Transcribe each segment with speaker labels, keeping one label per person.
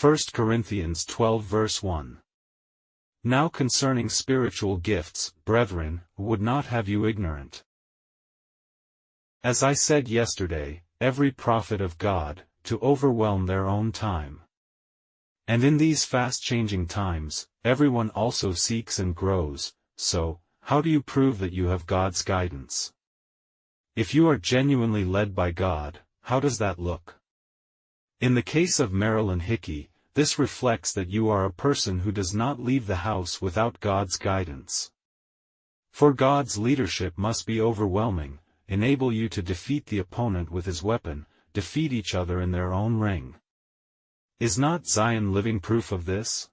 Speaker 1: First Corinthians 12 verse 1. Now concerning spiritual gifts, brethren, would not have you ignorant. As I said yesterday, every prophet of God, to overwhelm their own time. And in these fast-changing times, everyone also seeks and grows, so, how do you prove that you have God's guidance? If you are genuinely led by God, how does that look? In the case of Marilyn Hickey, this reflects that you are a person who does not leave the house without God's guidance. For God's leadership must be overwhelming, enable you to defeat the opponent with his weapon, defeat each other in their own ring. Is not Zion living proof of this?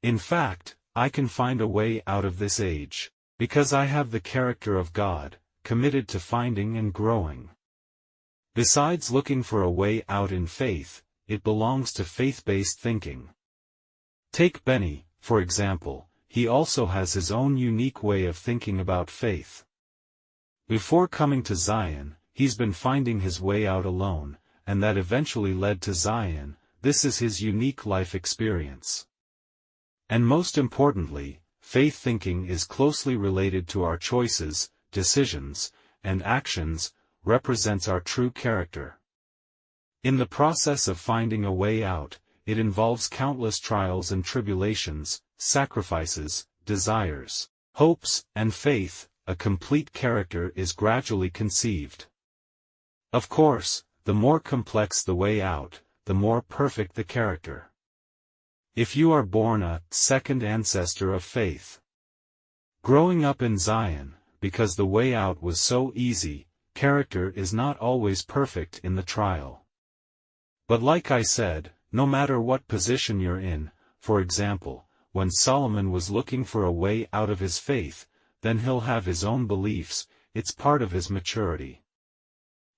Speaker 1: In fact, I can find a way out of this age, because I have the character of God, committed to finding and growing. Besides looking for a way out in faith, it belongs to faith-based thinking. Take Benny, for example, he also has his own unique way of thinking about faith. Before coming to Zion, he's been finding his way out alone, and that eventually led to Zion. This is his unique life experience. And most importantly, faith thinking is closely related to our choices, decisions, and actions, represents our true character. In the process of finding a way out, it involves countless trials and tribulations, sacrifices, desires, hopes, and faith. A complete character is gradually conceived. Of course, the more complex the way out, the more perfect the character. If you are born a second ancestor of faith, growing up in Zion, because the way out was so easy, character is not always perfect in the trial. But like I said, no matter what position you're in, for example, when Solomon was looking for a way out of his faith, then he'll have his own beliefs, it's part of his maturity.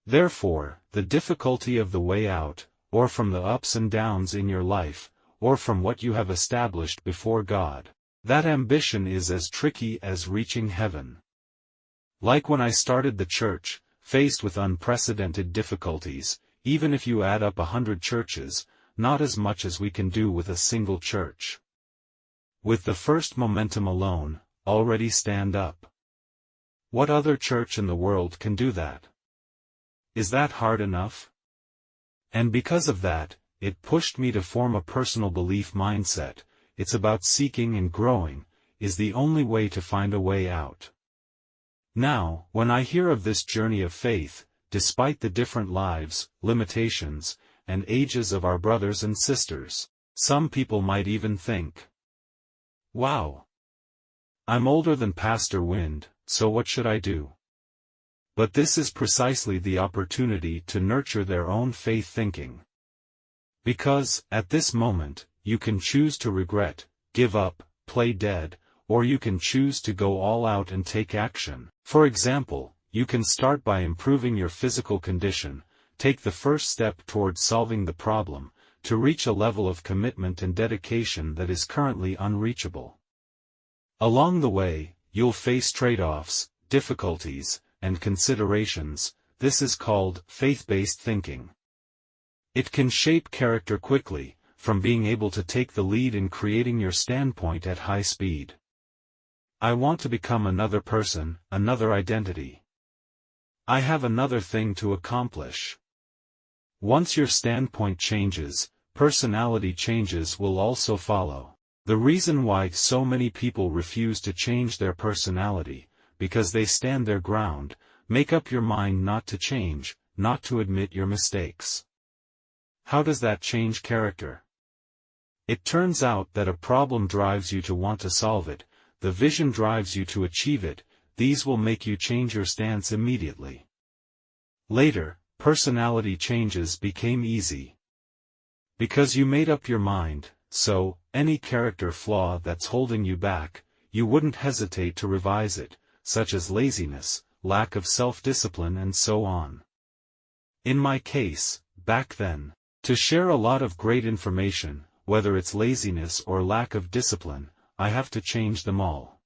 Speaker 1: Therefore, the difficulty of the way out, or from the ups and downs in your life, or from what you have established before God, that ambition is as tricky as reaching heaven. Like when I started the church, faced with unprecedented difficulties, even if you add up 100 churches, not as much as we can do with a single church. With the first momentum alone, already stand up. What other church in the world can do that? Is that hard enough? And because of that, it pushed me to form a personal belief mindset. It's about seeking and growing, is the only way to find a way out. Now, when I hear of this journey of faith, despite the different lives, limitations, and ages of our brothers and sisters, some people might even think, wow, I'm older than Pastor Wind, so what should I do? But this is precisely the opportunity to nurture their own faith thinking. Because, at this moment, you can choose to regret, give up, play dead, or you can choose to go all out and take action. For example, you can start by improving your physical condition, take the first step towards solving the problem, to reach a level of commitment and dedication that is currently unreachable. Along the way, you'll face trade-offs, difficulties, and considerations. This is called faith-based thinking. It can shape character quickly, from being able to take the lead in creating your standpoint at high speed. I want to become another person, another identity. I have another thing to accomplish. Once your standpoint changes, personality changes will also follow. The reason why so many people refuse to change their personality, because they stand their ground. Make up your mind not to change, not to admit your mistakes. How does that change character? It turns out that a problem drives you to want to solve it, the vision drives you to achieve it. These will make you change your stance immediately. Later, personality changes became easy. Because you made up your mind, so, any character flaw that's holding you back, you wouldn't hesitate to revise it, such as laziness, lack of self-discipline and so on. In my case, back then, to share a lot of great information, whether it's laziness or lack of discipline, I have to change them all.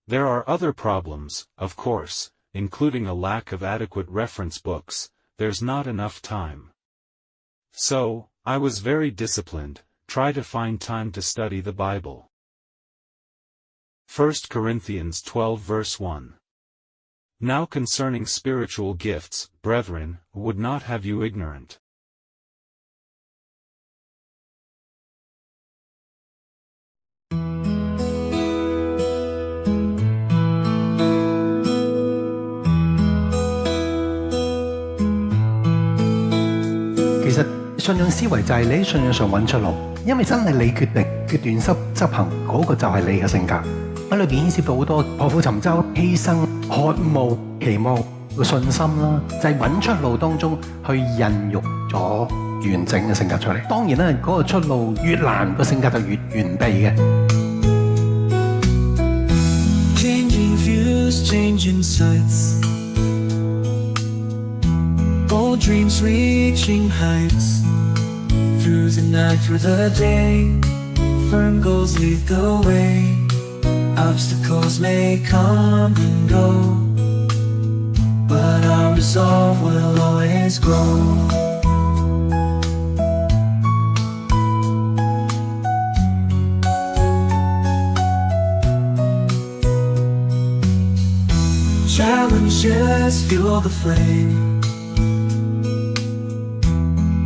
Speaker 1: There are other problems, of course, including a lack of adequate reference books. There's not enough time. So, I was very disciplined, try to find time to study the Bible. 1 Corinthians 12 verse 1. Now concerning spiritual gifts, brethren, would not have you ignorant.
Speaker 2: 其實信仰思維就係你喺信仰上揾出路，因為真係你決定決斷執行嗰個就係你嘅性格。喺裏邊牽涉到好多破釜沉舟、犧牲、渴慕、期望、信心啦，就係揾出路當中去孕育咗完整嘅性格出嚟。當然啦，嗰個出路越難，個性格就越完備嘅。
Speaker 3: Changing views, changing sights, bold dreams reaching heights, through the night, through the day, firm goals lead the way. Obstacles may come and go, but our resolve will always grow. Challenges fuel the flame,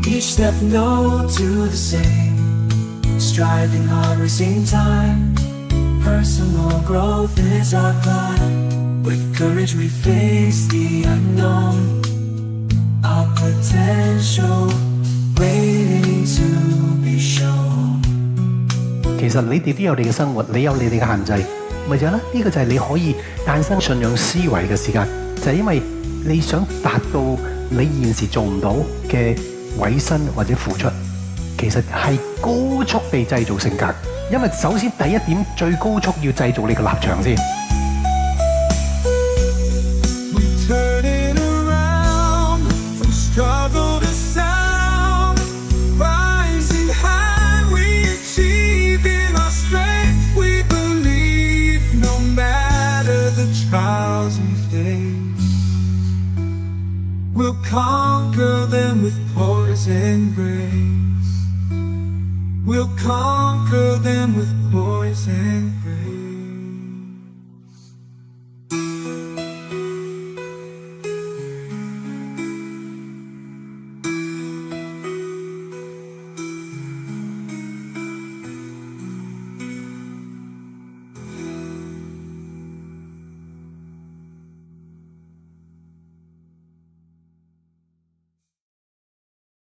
Speaker 3: each step no to the same, striving hard, wasting time. Personal growth is our climb. With courage we face the unknown, our potential waiting to be shown.
Speaker 2: 其實你哋都有你嘅生活，你有你哋嘅限制，咪就係啦。呢個就係你可以誕生信仰思維嘅時間，就係因為你想達到你現時做唔到嘅委身或者付出，其實係高速地製造性格。因為首先第一點最高速要製造你嘅立場先。
Speaker 3: We'll conquer them with poise and grace. We'll conquer them with